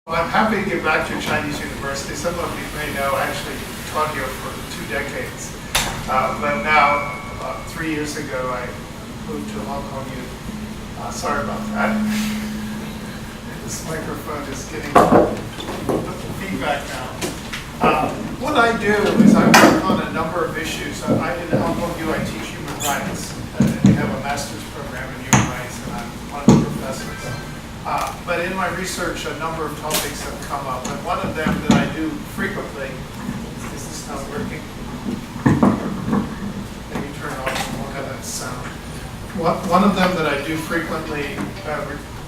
Well, I'm happy to get back to Chinese University. Some of you may know I actually taught here for 2 decades. But now, 3 years ago, I moved to Hong Kong U. Sorry about that. This microphone is getting feedback now. What I do is I work on a number of issues. In Hong Kong U, I teach human rights. We have a master's program in human rights, and I'm one of the professors. But in my research, a number of topics have come up. And one of them that I do frequently, is this not working? Maybe turn it off and we'll have that sound. One of them that I do frequently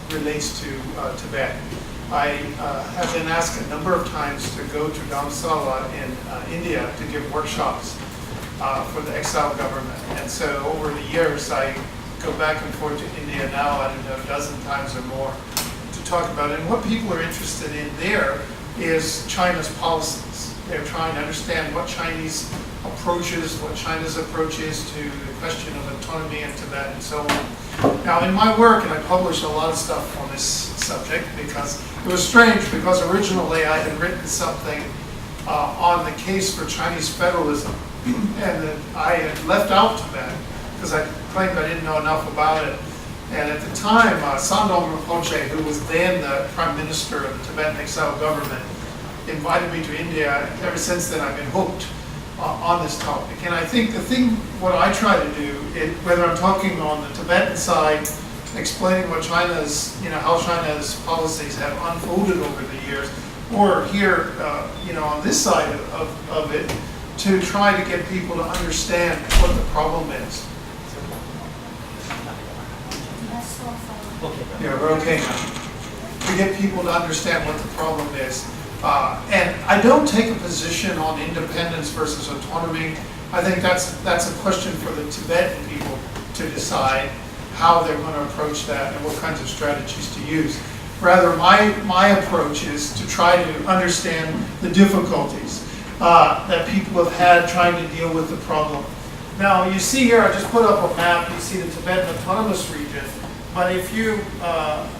relates to Tibet. I have been asked a number of times to go to Dharamsala in India to give workshops for the exile government. And so over the years, I go back and forth to India now, I don't know, a dozen times or more to talk about it. And what people are interested in there is China's policies. They're trying to understand what Chinese approach is, what China's approach is to the question of autonomy in Tibet and so on. Now in my work, and I published a lot of stuff on this subject because it was strange because originally I had written something on the case for Chinese federalism and that I had left out Tibet because I claimed I didn't know enough about it. And at the time, Sandong Rinpoche, who was then the prime minister of the Tibetan exile government, invited me to India. Ever since then, I've been hooked on this topic. And I think what I try to do, whether I'm talking on the Tibetan side, explaining what how China's policies have unfolded over the years, or here, on this side of it, to try to get people to understand what the problem is. Yeah, we're okay now. To get people to understand what the problem is. And I don't take a position on independence versus autonomy. I think that's a question for the Tibetan people to decide how they're going to approach that and what kinds of strategies to use. Rather, my approach is to try to understand the difficulties that people have had trying to deal with the problem. Now, you see here, I just put up a map. You see the Tibetan Autonomous Region. But if you,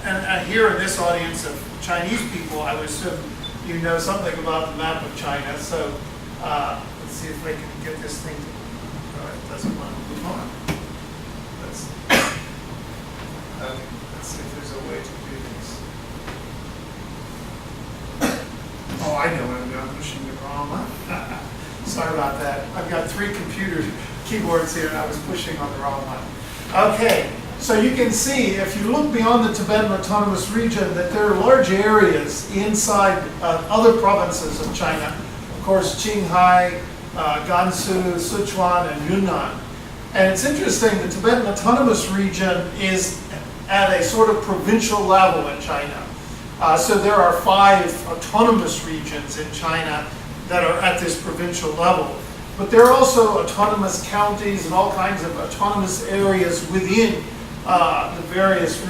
and here in this audience of Chinese people, I would assume you know something about the map of China. So let's see if I can get this thing to, it doesn't want to move on. Let's see if there's a way to do this. Oh, I know what I'm doing. I'm pushing the wrong one. Sorry about that. I've got 3 keyboards here and I was pushing on the wrong one. Okay. So you can see, if you look beyond the Tibetan Autonomous Region, that there are large areas inside other provinces of China. Of course, Qinghai, Gansu, Sichuan, and Yunnan. And it's interesting, the Tibetan Autonomous Region is at a sort of provincial level in China. So there are 5 autonomous regions in China that are at this provincial level. But there are also autonomous counties and all kinds of autonomous areas within the various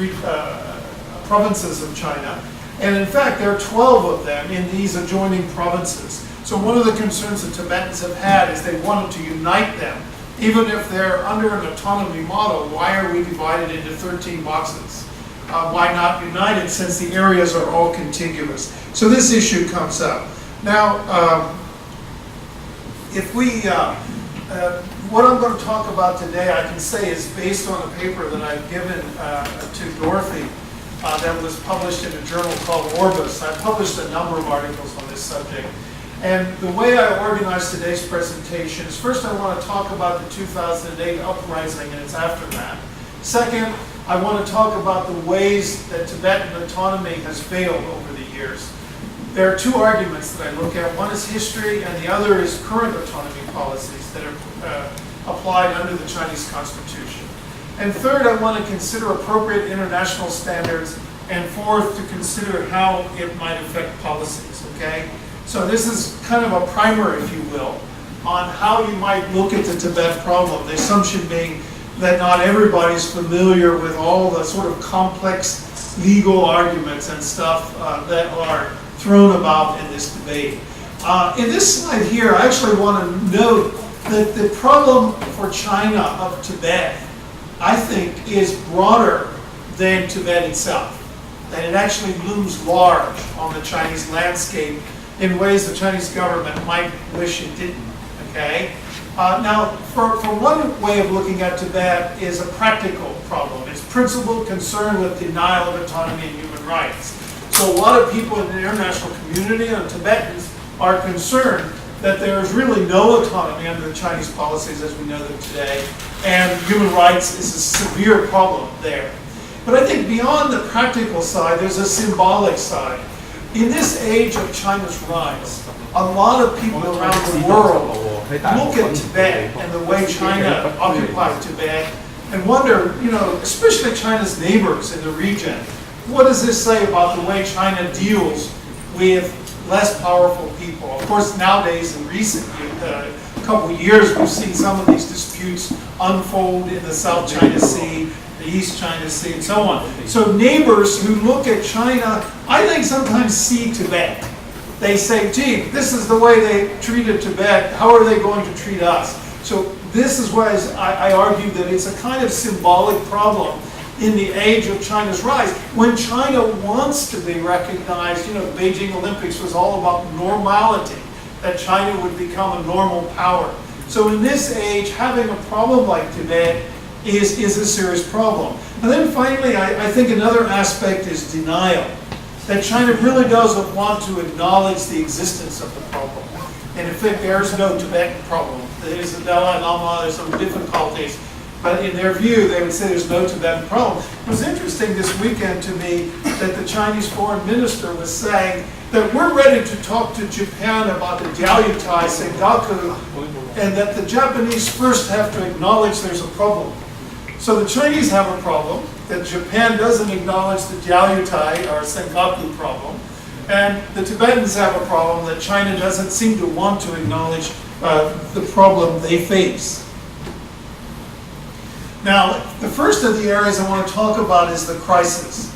provinces of China. And in fact, there are 12 of them in these adjoining provinces. So one of the concerns the Tibetans have had is they wanted to unite them. Even if they're under an autonomy model, why are we divided into 13 boxes? Why not united since the areas are all contiguous? So this issue comes up. Now, if we what I'm going to talk about today, I can say, is based on a paper that I've given to Dorothy that was published in a journal called Orbis. I published a number of articles on this subject. And the way I organized today's presentation is, first I want to talk about the 2008 uprising and its aftermath. Second, I want to talk about the ways that Tibetan autonomy has failed over the years. There are 2 arguments that I look at. One is history, and the other is current autonomy policies that are applied under the Chinese Constitution. And third, I want to consider appropriate international standards, and fourth, to consider how it might affect policies, okay? So this is kind of a primer, if you will, on how you might look at the Tibet problem, the assumption being that not everybody's familiar with all the sort of complex legal arguments and stuff that are thrown about in this debate. In this slide here, I actually want to note that the problem for China of Tibet, I think, is broader than Tibet itself. that it actually looms large on the Chinese landscape in ways the Chinese government might wish it didn't, okay? Now, for one way of looking at Tibet is a practical problem. It's principled concern with denial of autonomy and human rights. So a lot of people in the international community and Tibetans are concerned that there is really no autonomy under the Chinese policies as we know them today, and human rights is a severe problem there. But I think beyond the practical side, there's a symbolic side. In this age of China's rise, a lot of people around the world look at Tibet and the way China occupied Tibet and wonder, you know, especially China's neighbors in the region, what does this say about the way China deals with less powerful people? Of course, nowadays, in recent couple of years, we've seen some of these disputes unfold in the South China Sea, the East China Sea, and so on. So neighbors who look at China, I think sometimes see Tibet. They say, gee, this is the way they treated Tibet, how are they going to treat us? So this is why I argue that it's a kind of symbolic problem in the age of China's rise. When China wants to be recognized, you know, the Beijing Olympics was all about normality, that China would become a normal power. So in this age, having a problem like Tibet is a serious problem. And then finally, I think another aspect is denial. That China really doesn't want to acknowledge the existence of the problem. And in fact, there's no Tibetan problem. There's the Dalai Lama, there's some difficulties. But in their view, they would say there's no Tibetan problem. It was interesting this weekend to me that the Chinese foreign minister was saying that we're ready to talk to Japan about the Diaoyutai Sengaku, and that the Japanese first have to acknowledge there's a problem. So the Chinese have a problem, that Japan doesn't acknowledge the Diaoyutai or Sengaku problem, and the Tibetans have a problem that China doesn't seem to want to acknowledge the problem they face. Now, the first of the areas I want to talk about is the crisis.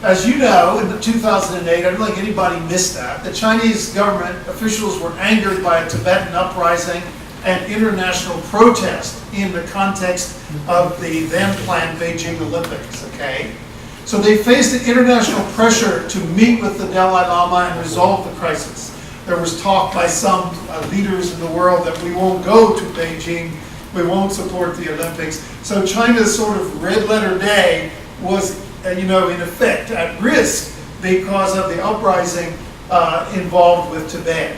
As you know, in 2008, I don't think anybody missed that, the Chinese government officials were angered by a Tibetan uprising and international protest in the context of the then planned Beijing Olympics, okay? So they faced the international pressure to meet with the Dalai Lama and resolve the crisis. There was talk by some leaders in the world that we won't go to Beijing, we won't support the Olympics. So China's sort of red letter day was, you know, in effect at risk because of the uprising involved with Tibet.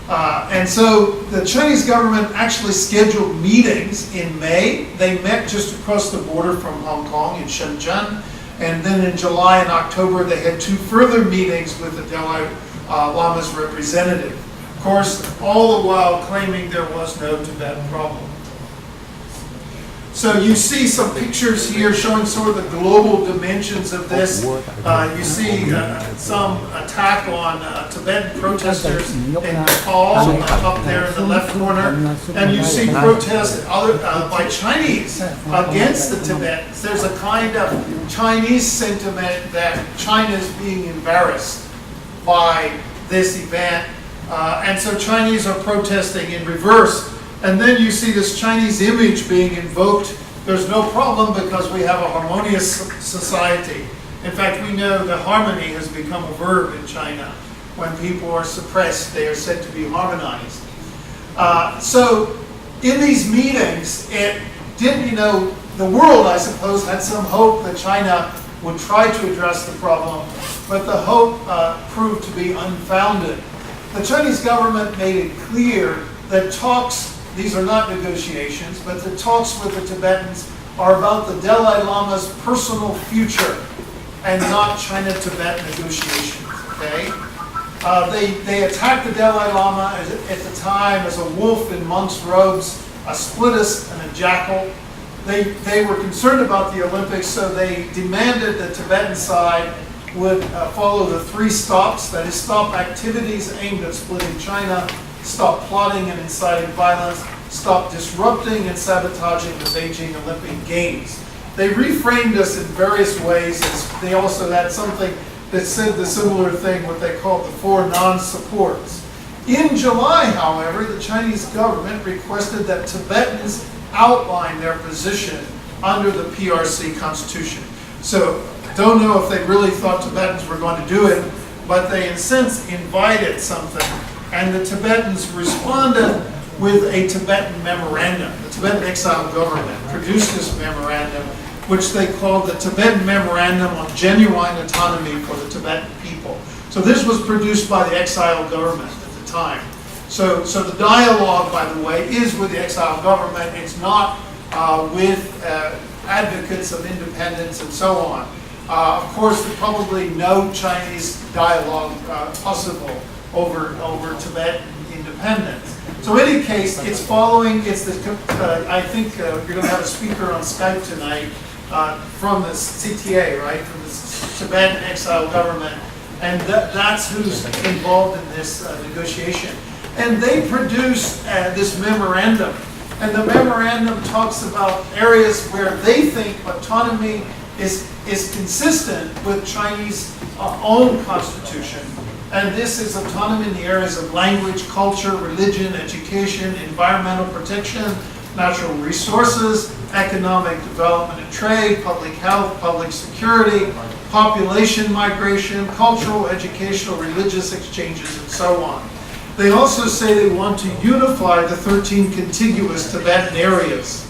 And so the Chinese government actually scheduled meetings in May. They met just across the border from Hong Kong in Shenzhen. And then in July and October, they had 2 further meetings with the Dalai Lama's representative. Of course, all the while claiming there was no Tibetan problem. So you see some pictures here showing sort of the global dimensions of this. You see some attack on Tibetan protesters in Nepal, up there in the left corner. And you see protests by Chinese against the Tibetans. There's a kind of Chinese sentiment that China is being embarrassed by this event. And so Chinese are protesting in reverse. And then you see this Chinese image being invoked. There's no problem because we have a harmonious society. In fact, we know that harmony has become a verb in China. When people are suppressed, they are said to be harmonized. So in these meetings, it didn't, you know, the world, I suppose, had some hope that China would try to address the problem, but the hope proved to be unfounded. The Chinese government made it clear that talks, these are not negotiations, but the talks with the Tibetans are about the Dalai Lama's personal future and not China-Tibet negotiations, okay? They attacked the Dalai Lama at the time as a wolf in monk's robes, a splitus and a jackal. They were concerned about the Olympics, so they demanded the Tibetan side would follow the 3 stops, that is, stop activities aimed at splitting China, stop plotting and inciting violence, stop disrupting and sabotaging the Beijing Olympic Games. They reframed this in various ways. They also had something that said the similar thing, what they called the 4 non-supports. In July, however, the Chinese government requested that Tibetans outline their position under the PRC constitution. So don't know if they really thought Tibetans were going to do it, but they in a sense invited something. And the Tibetans responded with a Tibetan memorandum. The Tibetan exile government produced this memorandum, which they called the Tibetan Memorandum on Genuine Autonomy for the Tibetan People. So this was produced by the exile government at the time. So the dialogue, by the way, is with the exile government. It's not with advocates of independence and so on. Of course, there's probably no Chinese dialogue possible over Tibetan independence. So in any case, it's following, I think you're going to have a speaker on Skype tonight from the CTA, right, from the Tibetan exile government, and that's who's involved in this negotiation. And they produced this memorandum, and the memorandum talks about areas where they think autonomy is consistent with Chinese own constitution. And this is autonomy in the areas of language, culture, religion, education, environmental protection, natural resources, economic development and trade, public health, public security, population migration, cultural, educational, religious exchanges, and so on. They also say they want to unify the 13 contiguous Tibetan areas.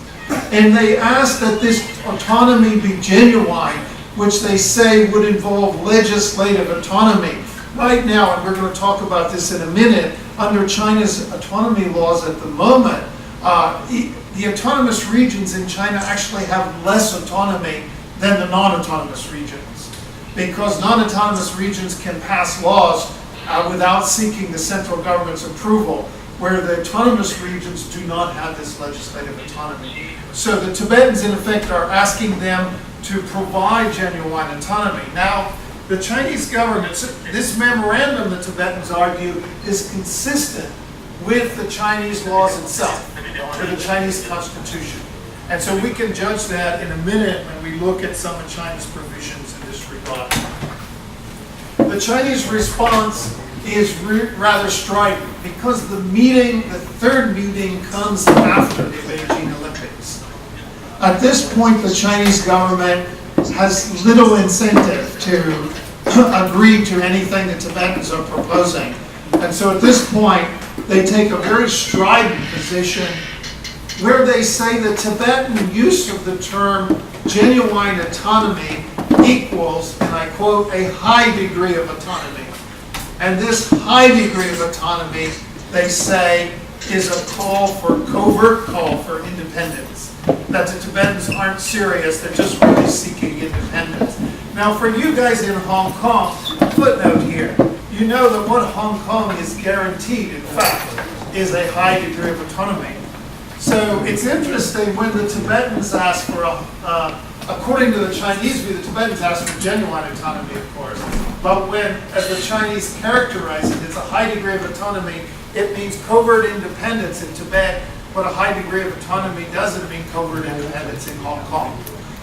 And they ask that this autonomy be genuine, which they say would involve legislative autonomy. Right now, and we're going to talk about this in a minute, under China's autonomy laws at the moment, the autonomous regions in China actually have less autonomy than the non-autonomous regions, because non-autonomous regions can pass laws without seeking the central government's approval, where the autonomous regions do not have this legislative autonomy. So the Tibetans, in effect, are asking them to provide genuine autonomy. Now, the Chinese government, this memorandum, the Tibetans argue, is consistent with the Chinese laws itself, or the Chinese constitution. And so we can judge that in a minute when we look at some of China's provisions in this regard. The Chinese response is rather striking, because the third meeting comes after the Beijing Olympics. At this point, the Chinese government has little incentive to agree to anything the Tibetans are proposing. And so at this point, they take a very strident position where they say the Tibetan use of the term genuine autonomy equals, and I quote, a high degree of autonomy. And this high degree of autonomy, they say, is a covert call for independence. That the Tibetans aren't serious, they're just really seeking independence. Now for you guys in Hong Kong, footnote here, you know that what Hong Kong is guaranteed, in fact, is a high degree of autonomy. So it's interesting when the Tibetans ask for, according to the Chinese view, the Tibetans ask for genuine autonomy, of course. But when, as the Chinese characterize it, it's a high degree of autonomy, it means covert independence in Tibet, but a high degree of autonomy doesn't mean covert independence in Hong Kong.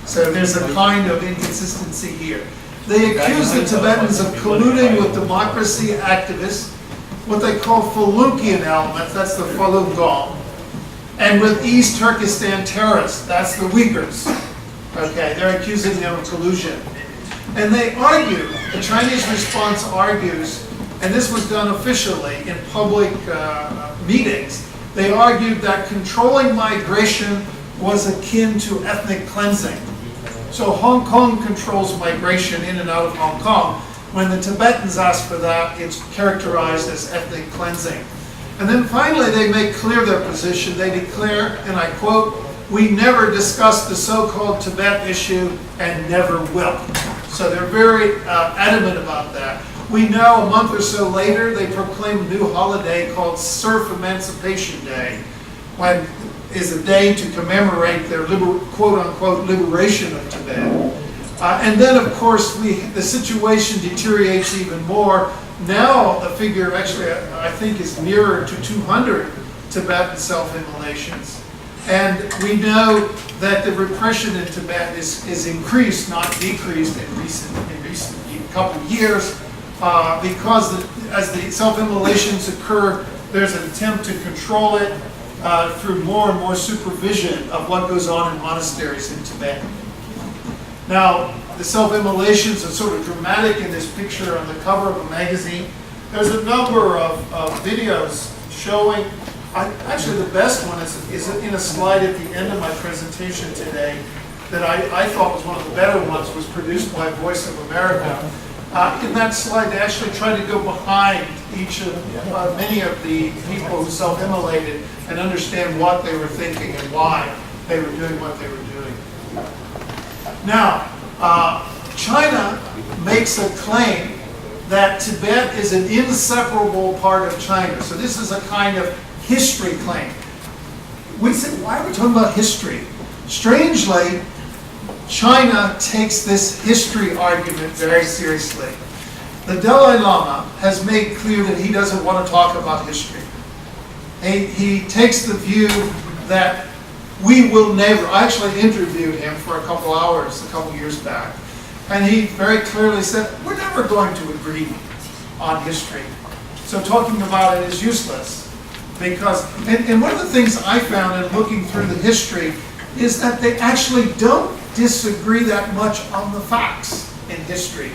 So there's a kind of inconsistency here. They accuse the Tibetans of colluding with democracy activists, what they call Falunkian elements, that's the Falun Gong, and with East Turkestan terrorists, that's the Uyghurs. Okay, they're accusing them of collusion. And they argue, the Chinese response argues, and this was done officially in public meetings, they argued that controlling migration was akin to ethnic cleansing. So Hong Kong controls migration in and out of Hong Kong. When the Tibetans ask for that, it's characterized as ethnic cleansing. And then finally, they make clear their position. They declare, and I quote, "We never discussed the so-called Tibet issue and never will." So they're very adamant about that. We know a month or so later, they proclaim a new holiday called Serf Emancipation Day, when is a day to commemorate their quote-unquote liberation of Tibet. And then, of course, the situation deteriorates even more. Now the figure actually, I think, is nearer to 200 Tibetan self-immolations. And we know that the repression in Tibet is increased, not decreased, in recent couple of years, because as the self-immolations occur, there's an attempt to control it through more and more supervision of what goes on in monasteries in Tibet. Now, the self-immolations are sort of dramatic in this picture on the cover of a magazine. There's a number of videos showing, actually the best one is in a slide at the end of my presentation today that I thought was one of the better ones, was produced by Voice of America. In that slide, they actually tried to go behind many of the people who self-immolated and understand what they were thinking and why they were doing what they were doing. Now, China makes a claim that Tibet is an inseparable part of China. So this is a kind of history claim. We said, why are we talking about history? Strangely, China takes this history argument very seriously. The Dalai Lama has made clear that he doesn't want to talk about history. He takes the view that we will never, I actually interviewed him for a couple hours a couple years back, and he very clearly said, we're never going to agree on history. So talking about it is useless. Because, and one of the things I found in looking through the history is that they actually don't disagree that much on the facts in history.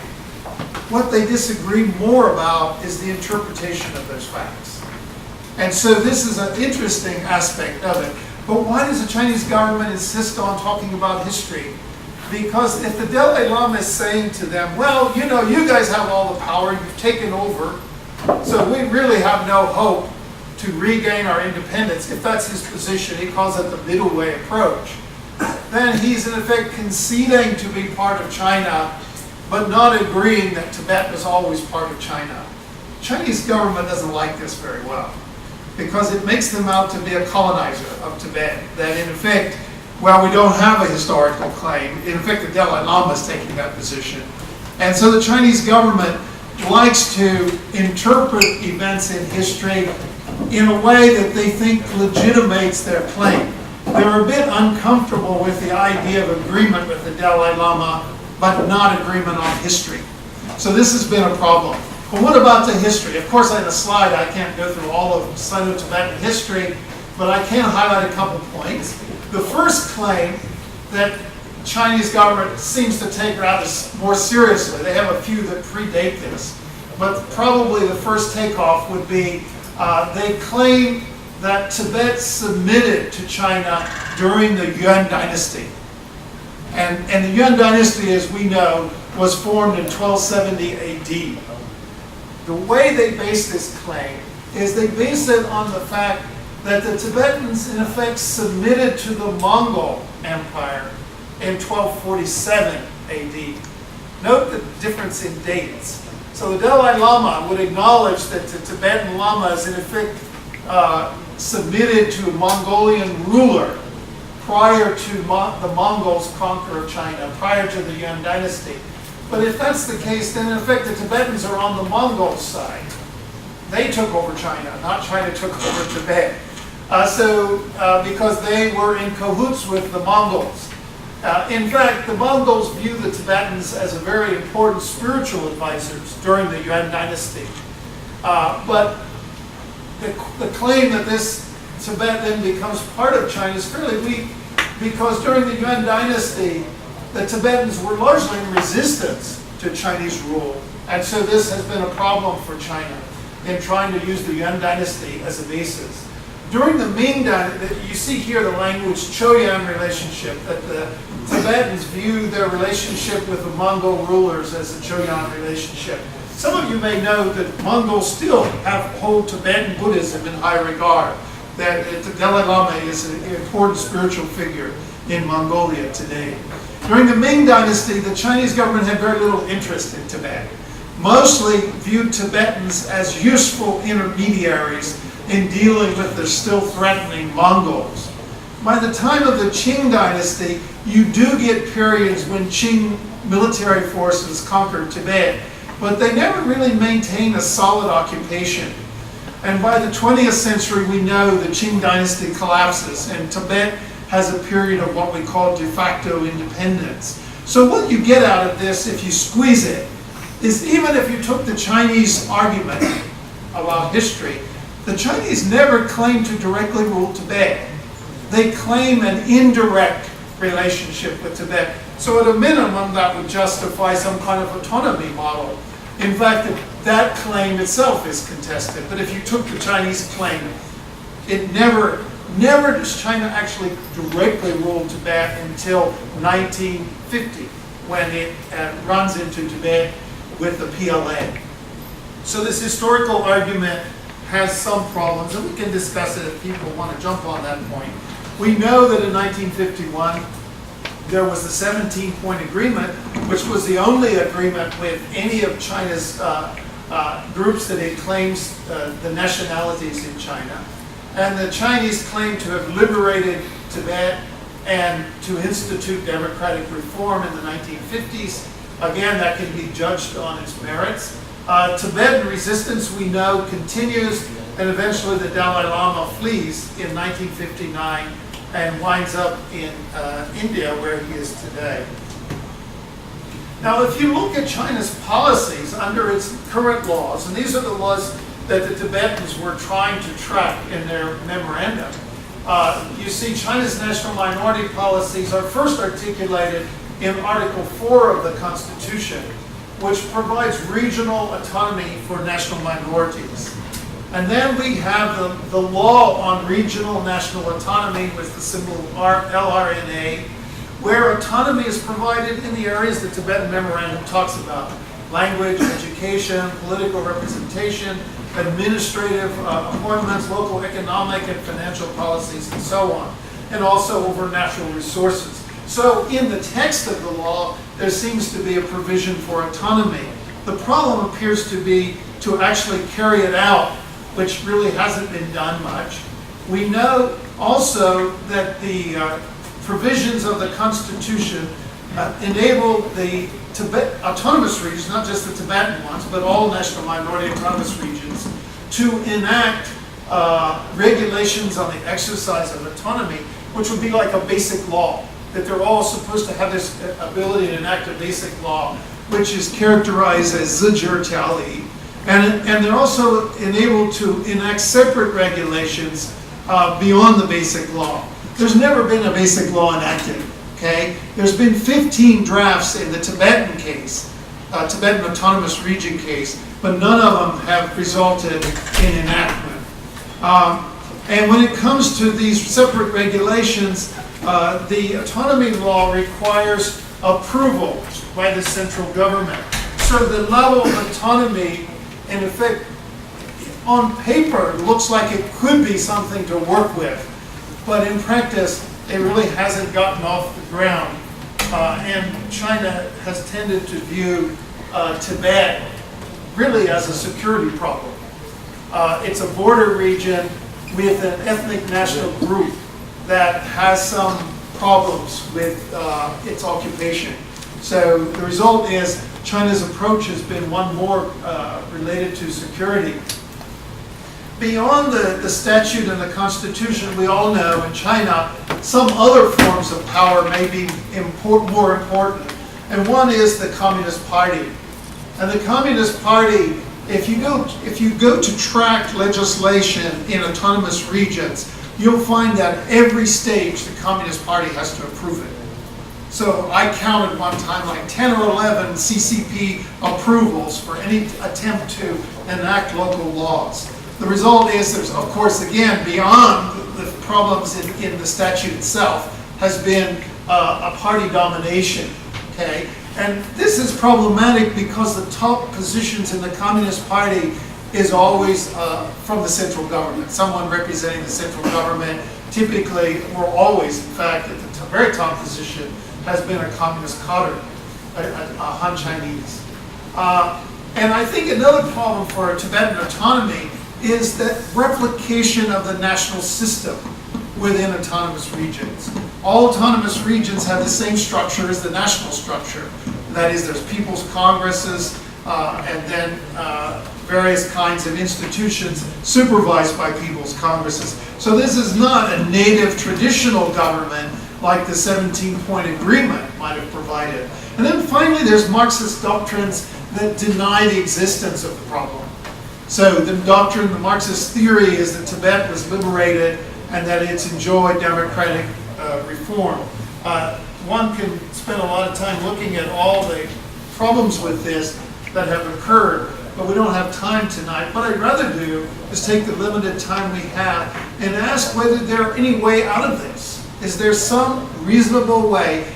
What they disagree more about is the interpretation of those facts. And so this is an interesting aspect of it. But why does the Chinese government insist on talking about history? Because if the Dalai Lama is saying to them, well, you know, you guys have all the power, you've taken over, so we really have no hope to regain our independence, if that's his position, he calls it the middle way approach, then he's in effect conceding to be part of China, but not agreeing that Tibet was always part of China. The Chinese government doesn't like this very well, because it makes them out to be a colonizer of Tibet, that in effect, well, we don't have a historical claim. In effect, the Dalai Lama is taking that position. And so the Chinese government likes to interpret events in history in a way that they think legitimates their claim. They're a bit uncomfortable with the idea of agreement with the Dalai Lama, but not agreement on history. So this has been a problem. But what about the history? Of course, in a slide, I can't go through all of Sino-Tibetan history, but I can highlight a couple points. The first claim that Chinese government seems to take rather more seriously, they have a few that predate this, but probably the first takeoff would be they claim that Tibet submitted to China during the Yuan dynasty. And the Yuan dynasty, as we know, was formed in 1270 AD. The way they base this claim is they base it on the fact that the Tibetans, in effect, submitted to the Mongol Empire in 1247 AD. Note the difference in dates. So the Dalai Lama would acknowledge that the Tibetan Lamas, in effect, submitted to a Mongolian ruler prior to the Mongols' conquer of China, prior to the Yuan dynasty. But if that's the case, then in effect the Tibetans are on the Mongol side. They took over China, not China took over Tibet. Because they were in cahoots with the Mongols. In fact, the Mongols view the Tibetans as a very important spiritual advisors during the Yuan dynasty. But the claim that this Tibet then becomes part of China is fairly weak, because during the Yuan dynasty, the Tibetans were largely in resistance to Chinese rule. And so this has been a problem for China in trying to use the Yuan dynasty as a basis. During the Ming dynasty, you see here the language Choyan relationship, that the Tibetans view their relationship with the Mongol rulers as a Choyan relationship. Some of you may know that Mongols still hold Tibetan Buddhism in high regard, that the Dalai Lama is an important spiritual figure in Mongolia today. During the Ming dynasty, the Chinese government had very little interest in Tibet, mostly viewed Tibetans as useful intermediaries in dealing with the still threatening Mongols. By the time of the Qing dynasty, you do get periods when Qing military forces conquered Tibet, but they never really maintained a solid occupation. And by the 20th century, we know the Qing dynasty collapses, and Tibet has a period of what we call de facto independence. So what you get out of this, if you squeeze it, is even if you took the Chinese argument about history, the Chinese never claimed to directly rule Tibet. They claim an indirect relationship with Tibet. So at a minimum, that would justify some kind of autonomy model. In fact, that claim itself is contested. But if you took the Chinese claim, it never does China actually directly rule Tibet until 1950, when it runs into Tibet with the PLA. So this historical argument has some problems, and we can discuss it if people want to jump on that point. We know that in 1951, there was the 17-point agreement, which was the only agreement with any of China's groups that it claims the nationalities in China. And the Chinese claim to have liberated Tibet and to institute democratic reform in the 1950s. Again, that can be judged on its merits. Tibetan resistance, we know, continues, and eventually the Dalai Lama flees in 1959 and winds up in India, where he is today. Now, if you look at China's policies under its current laws, and these are the laws that the Tibetans were trying to track in their memorandum, you see China's national minority policies are first articulated in Article 4 of the Constitution, which provides regional autonomy for national minorities. And then we have the law on regional national autonomy with the symbol LRNA, where autonomy is provided in the areas the Tibetan Memorandum talks about: language, education, political representation, administrative appointments, local economic and financial policies, and so on, and also over natural resources. So in the text of the law, there seems to be a provision for autonomy. The problem appears to be to actually carry it out, which really hasn't been done much. We know also that the provisions of the Constitution enable the autonomous regions, not just the Tibetan ones, but all national minority autonomous regions, to enact regulations on the exercise of autonomy, which would be like a basic law, that they're all supposed to have this ability to enact a basic law, which is characterized as zijirtiali. And they're also enabled to enact separate regulations beyond the basic law. There's never been a basic law enacted, okay? There's been 15 drafts in the Tibetan case, Tibetan Autonomous Region case, but none of them have resulted in enactment. And when it comes to these separate regulations, the autonomy law requires approval by the central government. So the level of autonomy, in effect, on paper, looks like it could be something to work with, but in practice, it really hasn't gotten off the ground. And China has tended to view Tibet really as a security problem. It's a border region with an ethnic national group that has some problems with its occupation. So the result is China's approach has been one more related to security. Beyond the statute and the Constitution, we all know in China, some other forms of power may be more important. And one is the Communist Party. And the Communist Party, if you go to track legislation in autonomous regions, you'll find that every stage the Communist Party has to approve it. So I counted one time like 10 or 11 CCP approvals for any attempt to enact local laws. The result is there's, of course, again, beyond the problems in the statute itself, has been a party domination, okay? And this is problematic because the top positions in the Communist Party is always from the central government, someone representing the central government. Typically, or always, in fact, at the very top position has been a communist cadre, a Han Chinese. And I think another problem for Tibetan autonomy is that replication of the national system within autonomous regions. All autonomous regions have the same structure as the national structure. That is, there's people's congresses and then various kinds of institutions supervised by people's congresses. So this is not a native traditional government like the 17-point agreement might have provided. And then finally, there's Marxist doctrines that deny the existence of the problem. So the doctrine, the Marxist theory, is that Tibet was liberated and that it's enjoyed democratic reform. one can spend a lot of time looking at all the problems with this that have occurred, but we don't have time tonight. What I'd rather do is take the limited time we have and ask whether there any way out of this. Is there some reasonable way?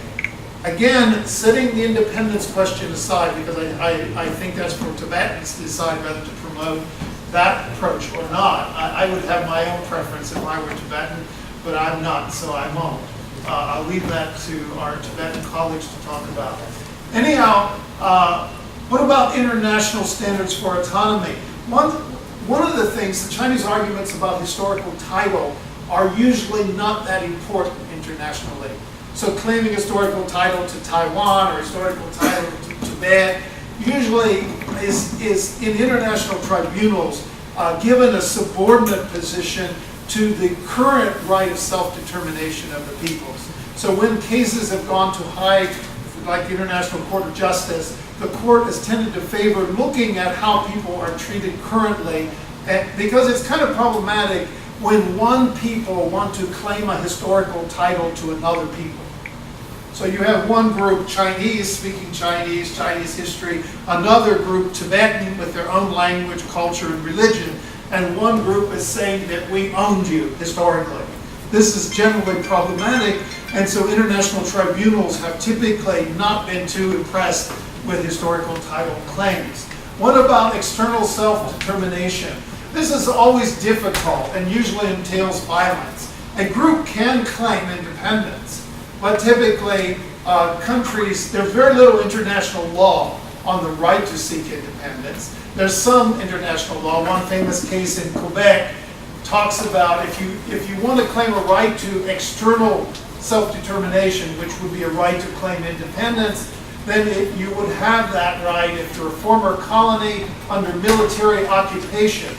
Again, setting the independence question aside, because I think that's for Tibetans to decide whether to promote that approach or not. I would have my own preference if I were Tibetan, but I'm not, so I won't. I'll leave that to our Tibetan colleagues to talk about. Anyhow, what about international standards for autonomy? One of the things, the Chinese arguments about historical title are usually not that important internationally. So claiming historical title to Taiwan or historical title to Tibet usually is in international tribunals given a subordinate position to the current right of self-determination of the peoples. So when cases have gone to high, like the International Court of Justice, the court has tended to favor looking at how people are treated currently, because it's kind of problematic when one people want to claim a historical title to another people. So you have one group, Chinese, speaking Chinese history, another group, Tibetan, with their own language, culture, and religion, and one group is saying that we owned you historically. This is generally problematic, and so international tribunals have typically not been too impressed with historical title claims. What about external self-determination? This is always difficult and usually entails violence. A group can claim independence, but typically countries, there's very little international law on the right to seek independence. There's some international law. One famous case in Quebec talks about if you want to claim a right to external self-determination, which would be a right to claim independence, then you would have that right if you're a former colony under military occupation,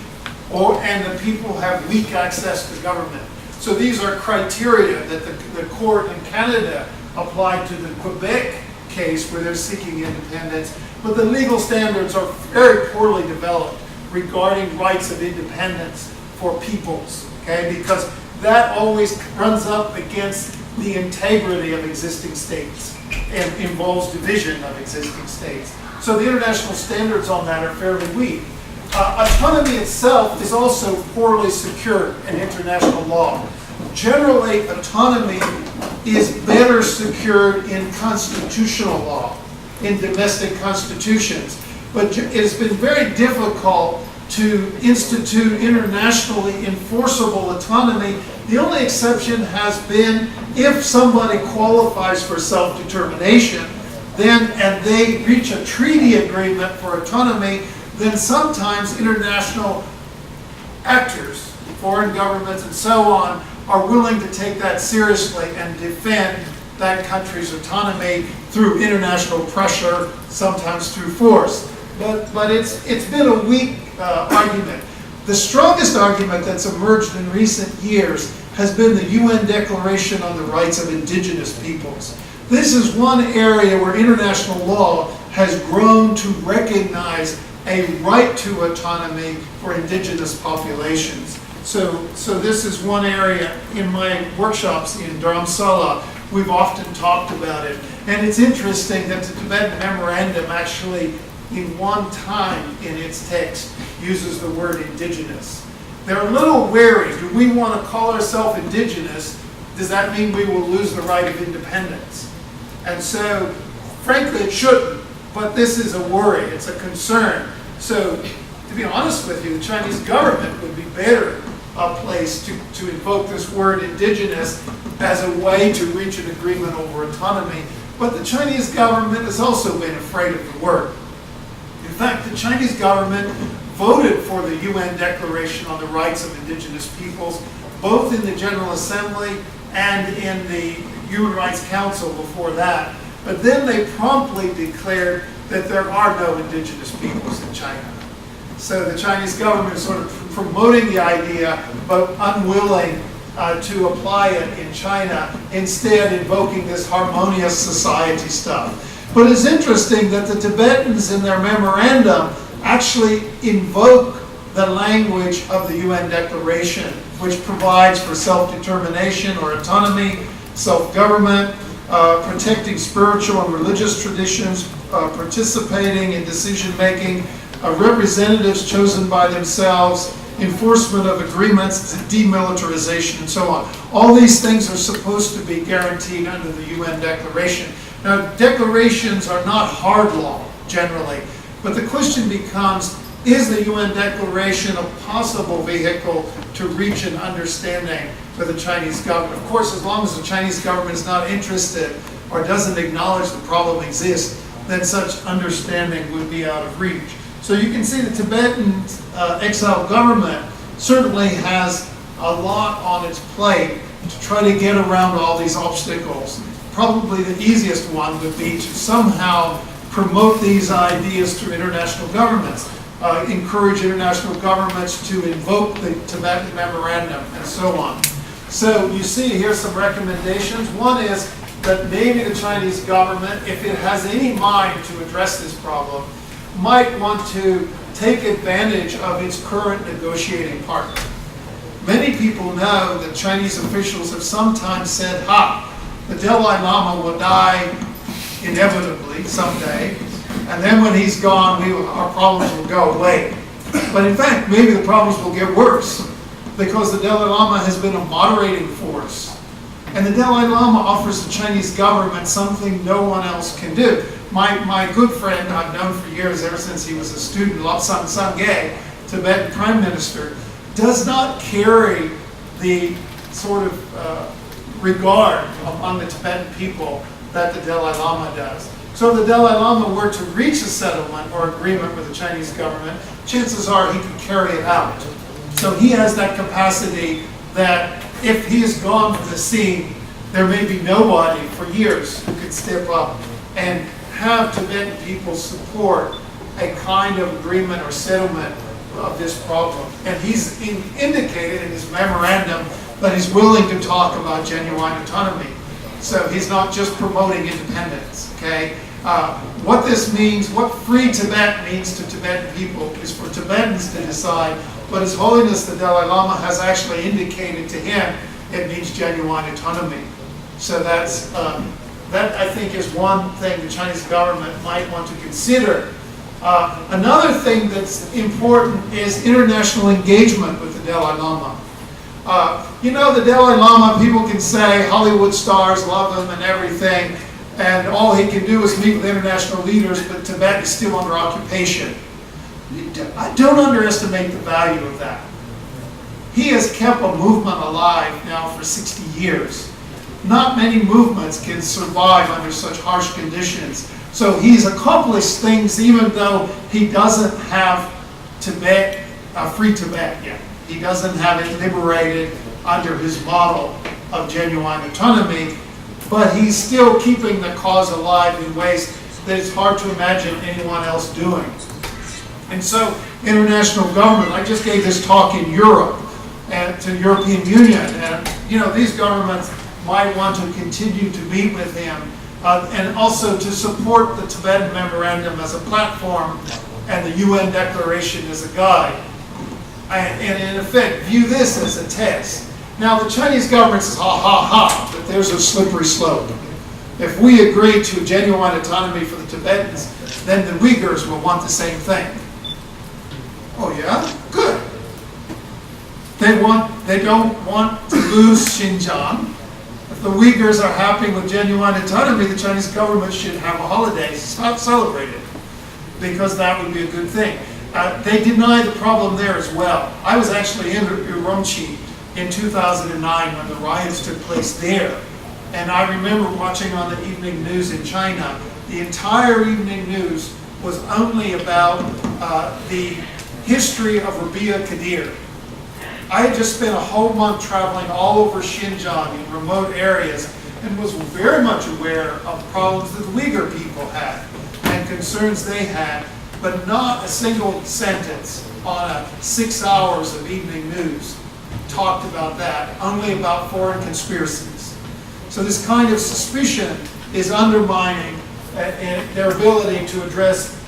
and the people have weak access to government. So these are criteria that the court in Canada applied to the Quebec case where they're seeking independence, but the legal standards are very poorly developed regarding rights of independence for peoples, okay? Because that always runs up against the integrity of existing states and involves division of existing states. So the international standards on that are fairly weak. Autonomy itself is also poorly secured in international law. Generally, autonomy is better secured in constitutional law, in domestic constitutions. But it has been very difficult to institute internationally enforceable autonomy. The only exception has been if somebody qualifies for self-determination, and they reach a treaty agreement for autonomy, then sometimes international actors, foreign governments and so on, are willing to take that seriously and defend that country's autonomy through international pressure, sometimes through force. But it's been a weak argument. The strongest argument that's emerged in recent years has been the UN Declaration on the Rights of Indigenous Peoples. This is one area where international law has grown to recognize a right to autonomy for indigenous populations. So this is one area in my workshops in Dharamsala, we've often talked about it. And it's interesting that the Tibetan Memorandum actually, in one time in its text, uses the word indigenous. They're a little wary. Do we want to call ourselves indigenous? Does that mean we will lose the right of independence? And so, frankly, it shouldn't. But this is a worry. It's a concern. So, to be honest with you, the Chinese government would be better placed to invoke this word indigenous as a way to reach an agreement over autonomy. But the Chinese government has also been afraid of the word. In fact, the Chinese government voted for the UN Declaration on the Rights of Indigenous Peoples, both in the General Assembly and in the Human Rights Council before that. But then they promptly declared that there are no indigenous peoples in China. So the Chinese government is sort of promoting the idea, but unwilling to apply it in China, instead invoking this harmonious society stuff. But it's interesting that the Tibetans in their memorandum actually invoke the language of the UN Declaration, which provides for self-determination or autonomy, self-government, protecting spiritual and religious traditions, participating in decision-making, representatives chosen by themselves, enforcement of agreements, demilitarization, and so on. All these things are supposed to be guaranteed under the UN Declaration. Now, declarations are not hard law, generally, but the question becomes, is the UN Declaration a possible vehicle to reach an understanding with the Chinese government? Of course, as long as the Chinese government is not interested or doesn't acknowledge the problem exists, then such understanding would be out of reach. So you can see the Tibetan exile government certainly has a lot on its plate to try to get around all these obstacles. Probably the easiest one would be to somehow promote these ideas through international governments, encourage international governments to invoke the Tibetan Memorandum, and so on. So you see here some recommendations. One is that maybe the Chinese government, if it has any mind to address this problem, might want to take advantage of its current negotiating partner. Many people know that Chinese officials have sometimes said, the Dalai Lama will die inevitably someday, and then when he's gone, our problems will go away. But in fact, maybe the problems will get worse, because the Dalai Lama has been a moderating force. And the Dalai Lama offers the Chinese government something no one else can do. My good friend, I've known for years, ever since he was a student, Lobsang Sangye, Tibetan Prime Minister, does not carry the sort of regard among the Tibetan people that the Dalai Lama does. So if the Dalai Lama were to reach a settlement or agreement with the Chinese government, chances are he could carry it out. So he has that capacity that if he is gone from the scene, there may be nobody for years who could step up and have Tibetan people support a kind of agreement or settlement of this problem. And he's indicated in his memorandum that he's willing to talk about genuine autonomy. So he's not just promoting independence, okay? What this means, what free Tibet means to Tibetan people is for Tibetans to decide, but His Holiness the Dalai Lama has actually indicated to him it means genuine autonomy. So that's, that I think is one thing the Chinese government might want to consider. Another thing that's important is international engagement with the Dalai Lama. You know, the Dalai Lama, people can say Hollywood stars love him and everything, and all he can do is meet with international leaders, but Tibet is still under occupation. I don't underestimate the value of that. He has kept a movement alive now for 60 years. Not many movements can survive under such harsh conditions. So he's accomplished things even though he doesn't have Tibet, free Tibet yet. He doesn't have it liberated under his model of genuine autonomy, but he's still keeping the cause alive in ways that it's hard to imagine anyone else doing. And so international government, I just gave this talk in Europe and to the European Union, and you know, these governments might want to continue to meet with him and also to support the Tibetan Memorandum as a platform and the UN Declaration as a guide. And in effect, view this as a test. Now the Chinese government says, but there's a slippery slope. If we agree to genuine autonomy for the Tibetans, then the Uyghurs will want the same thing. Oh yeah? Good. They don't want to lose Xinjiang. If the Uyghurs are happy with genuine autonomy, the Chinese government should have a holiday, celebrate it, because that would be a good thing. They deny the problem there as well. I was actually in Urumqi in 2009 when the riots took place there. And I remember watching on the evening news in China. The entire evening news was only about the history of Rabia Kadir. I had just spent a whole month traveling all over Xinjiang in remote areas and was very much aware of problems that the Uyghur people had and concerns they had, but not a single sentence on 6 hours of evening news talked about that, only about foreign conspiracies. So this kind of suspicion is undermining their ability to address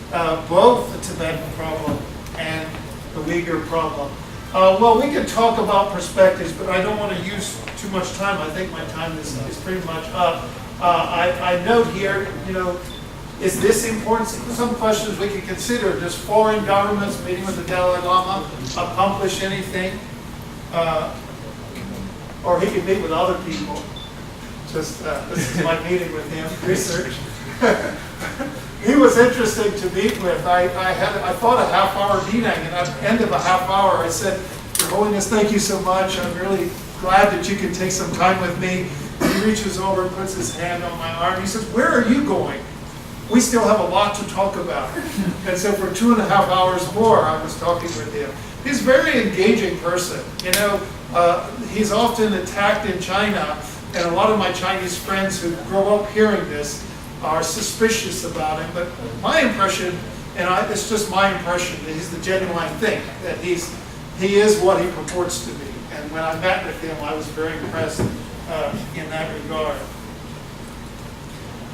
both the Tibetan problem and the Uyghur problem. Well, we could talk about perspectives, but I don't want to use too much time. I think my time is pretty much up. I note here, is this important? Some questions we can consider. Does foreign governments meeting with the Dalai Lama accomplish anything? Or he can meet with other people. Just this is my meeting with him, research. He was interesting to meet with. I thought a half-hour meeting, and at the end of a half hour, I said, Your Holiness, thank you so much. I'm really glad that you can take some time with me. He reaches over and puts his hand on my arm. He says, where are you going? We still have a lot to talk about. And so for 2.5 hours more, I was talking with him. He's a very engaging person. He's often attacked in China, and a lot of my Chinese friends who grow up hearing this are suspicious about him. But my impression, and it's just my impression, that he's the genuine thing, that he is what he purports to be. And when I met with him, I was very impressed in that regard.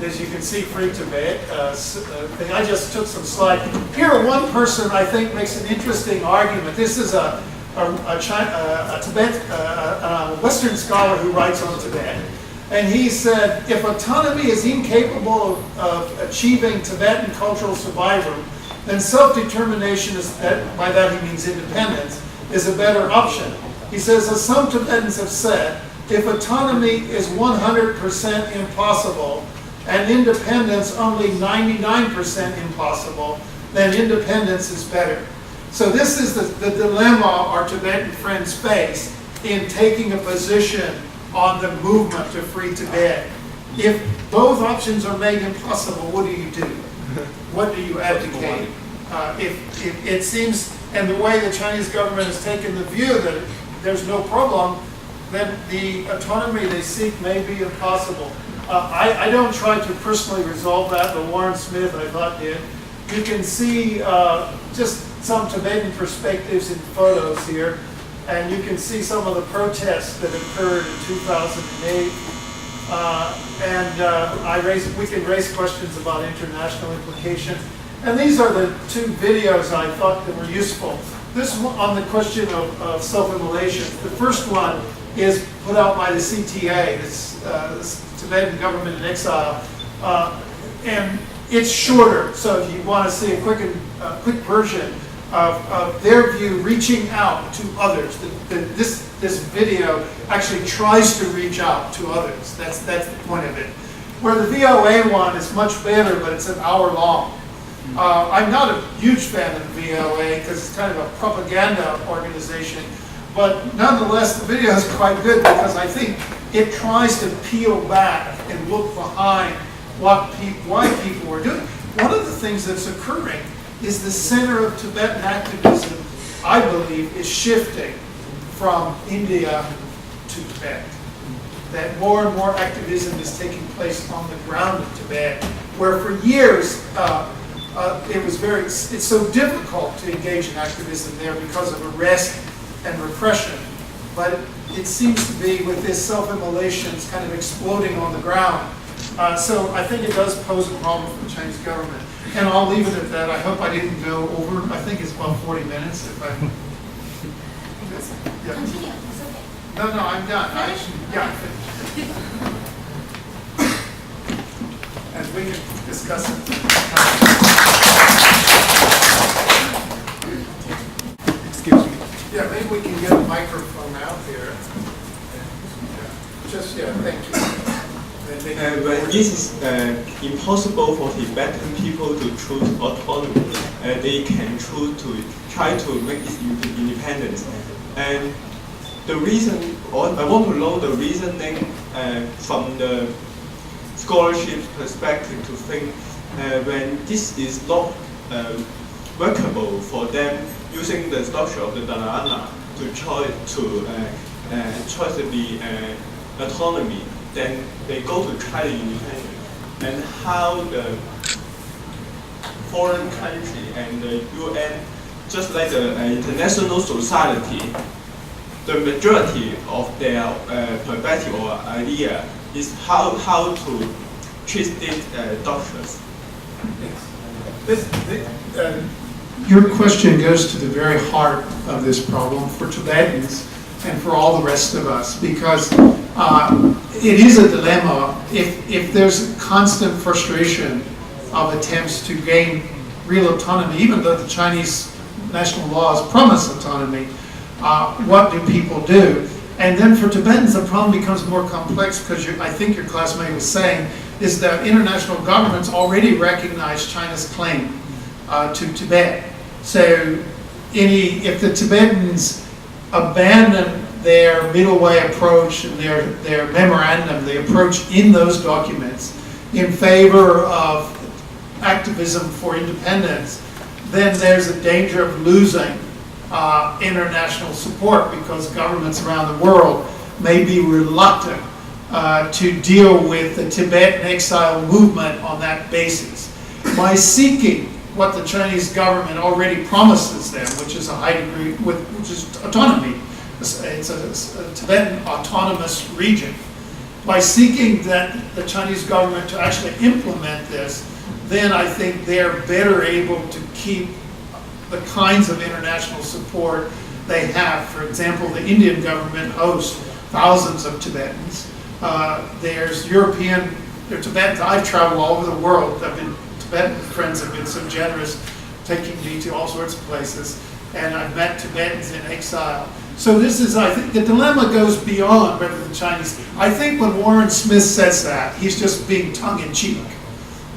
As you can see, Free Tibet. I just took some slides. Here, one person I think makes an interesting argument. This is a Western scholar who writes on Tibet. And he said, if autonomy is incapable of achieving Tibetan cultural survival, then self-determination, by that he means independence, is a better option. He says, as some Tibetans have said, if autonomy is 100% impossible and independence only 99% impossible, then independence is better. So this is the dilemma our Tibetan friends face in taking a position on the movement to free Tibet. If both options are made impossible, what do you do? What do you advocate? If it seems, and the way the Chinese government has taken the view that there's no problem, then the autonomy they seek may be impossible. I don't try to personally resolve that, but Warren Smith, I thought, did. You can see just some Tibetan perspectives in photos here, and you can see some of the protests that occurred in 2008. We can raise questions about international implications. And these are the two videos I thought that were useful. This one on the question of self-immolation. The first one is put out by the CTA, this Tibetan government in exile, and it's shorter. So if you want to see a quick version of their view reaching out to others, this video actually tries to reach out to others. That's the point of it. Where the VOA one is much better, but it's an hour long. I'm not a huge fan of the VOA because it's kind of a propaganda organization, but nonetheless the video is quite good because I think it tries to peel back and look behind why people were doing. One of the things that's occurring is the center of Tibetan activism, I believe, is shifting from India to Tibet. That more and more activism is taking place on the ground in Tibet, where for years it's so difficult to engage in activism there because of arrest and repression. But it seems to be, with this self-immolations kind of exploding on the ground. So I think it does pose a problem for the Chinese government. And I'll leave it at that. I hope I didn't go over. I think it's about 40 minutes. If I, yeah. Continue. It's okay. No, I'm done. I'm finished. And we can discuss it. Excuse me. Yeah, maybe we can get a microphone out here. Thank you. But it is impossible for Tibetan people to choose autonomy. They can choose to try to make this independence. And the reason, I want to know the reasoning from the scholarship perspective to think when this is not workable for them using the structure of the Dalai Lama to choose the autonomy, then they go to try the independence. And how the foreign country and the UN, just like the international society, the majority of their perspective or idea is how to treat these doctors. Your question goes to the very heart of this problem. For Tibetans, and for all the rest of us, because it is a dilemma if there's constant frustration of attempts to gain real autonomy, even though the Chinese national laws promise autonomy. What do people do? And then for Tibetans, the problem becomes more complex because I think your classmate was saying is that international governments already recognize China's claim to Tibet. So if the Tibetans abandon their middle way approach and their memorandum, the approach in those documents, in favor of activism for independence, then there's a danger of losing international support because governments around the world may be reluctant to deal with the Tibetan exile movement on that basis. By seeking what the Chinese government already promises them, which is a high degree, which is autonomy, it's a Tibetan autonomous region. By seeking that the Chinese government to actually implement this, then I think they're better able to keep the kinds of international support they have. For example, the Indian government hosts thousands of Tibetans. There's Tibetans. I've traveled all over the world. Tibetan friends have been so generous, taking me to all sorts of places, and I've met Tibetans in exile. So this is, I think, the dilemma goes beyond whether the Chinese. I think when Warren Smith says that, he's just being tongue-in-cheek.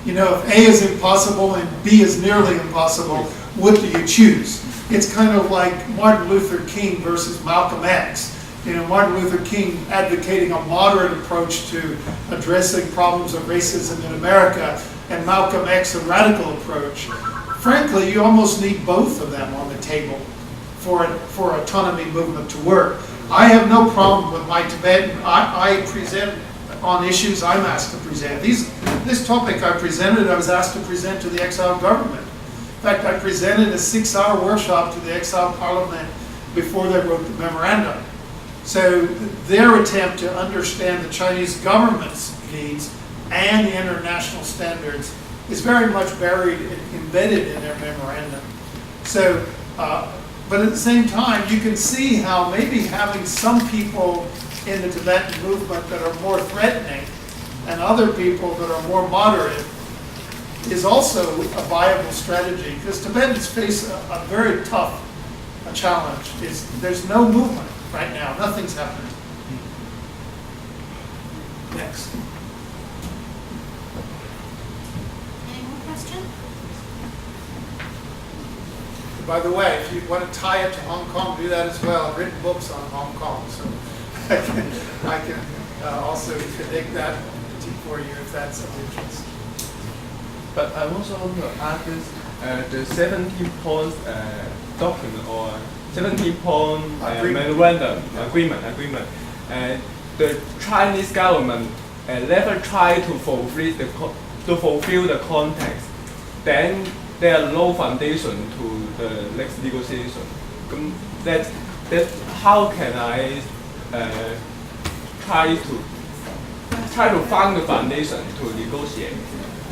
You know, if A is impossible and B is nearly impossible, what do you choose? It's kind of like Martin Luther King versus Malcolm X. You know, Martin Luther King advocating a moderate approach to addressing problems of racism in America, and Malcolm X a radical approach. Frankly, you almost need both of them on the table for autonomy movement to work. I have no problem with my Tibetan. I present on issues I'm asked to present. This topic I presented, I was asked to present to the exiled government. In fact, I presented a 6-hour workshop to the exiled parliament before they wrote the memorandum. So their attempt to understand the Chinese government's needs and the international standards is very much buried and embedded in their memorandum. So, but at the same time, you can see how maybe having some people in the Tibetan movement that are more threatening and other people that are more moderate is also a viable strategy, because Tibetans face a very tough challenge. There's no movement right now. Nothing's happening. Next. Any more questions? By the way, if you want to tie it to Hong Kong, do that as well. I've written books on Hong Kong, so I can also connect that for you if that's of interest. But I also want to ask this, the 17-point document or 17-point memorandum agreement, the Chinese government never try to fulfill the context. Then there are no foundation to the next negotiation. That how can I try to find the foundation to negotiate?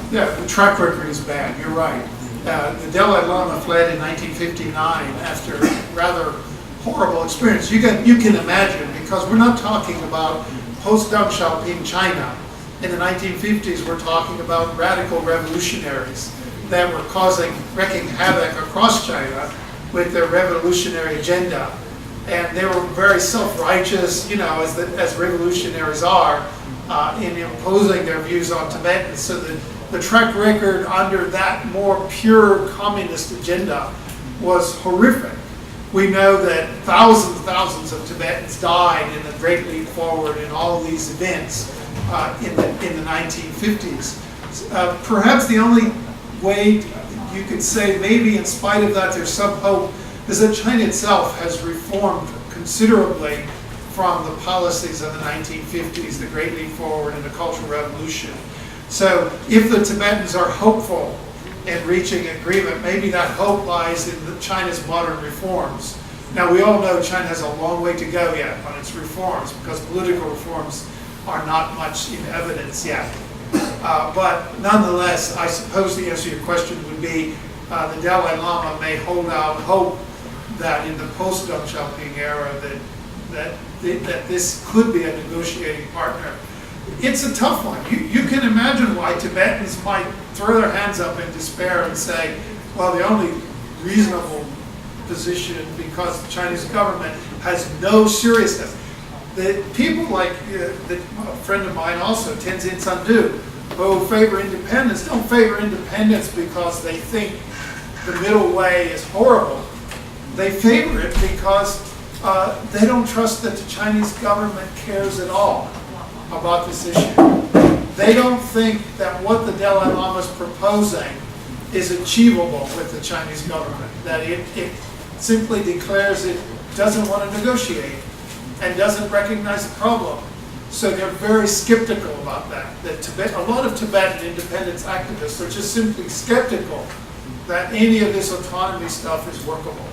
Yeah, the track record is bad. You're right. The Dalai Lama fled in 1959 after a rather horrible experience. You can imagine, because we're not talking about post-Deng Xiaoping China. In the 1950s, we're talking about radical revolutionaries that were wreaking havoc across China with their revolutionary agenda. And they were very self-righteous, you know, as revolutionaries are, in imposing their views on Tibetans. So the track record under that more pure communist agenda was horrific. We know that thousands of Tibetans died in the Great Leap Forward in all these events in the 1950s. Perhaps the only way you could say maybe in spite of that there's some hope is that China itself has reformed considerably from the policies of the 1950s, the Great Leap Forward and the Cultural Revolution. So if the Tibetans are hopeful in reaching agreement, maybe that hope lies in China's modern reforms. Now we all know China has a long way to go yet on its reforms, because political reforms are not much in evidence yet. But nonetheless, I suppose the answer to your question would be the Dalai Lama may hold out hope that in the post-Deng Xiaoping era that that this could be a negotiating partner. It's a tough one. You can imagine why Tibetans might throw their hands up in despair and say, well, the only reasonable position, because the Chinese government has no seriousness. The people like a friend of mine also, Tenzin Sandu, who favor independence, don't favor independence because they think the middle way is horrible. They favor it because they don't trust that the Chinese government cares at all about this issue. They don't think that what the Dalai Lama is proposing is achievable with the Chinese government, that it simply declares it doesn't want to negotiate and doesn't recognize the problem. So they're very skeptical about that. A lot of Tibetan independence activists are just simply skeptical that any of this autonomy stuff is workable.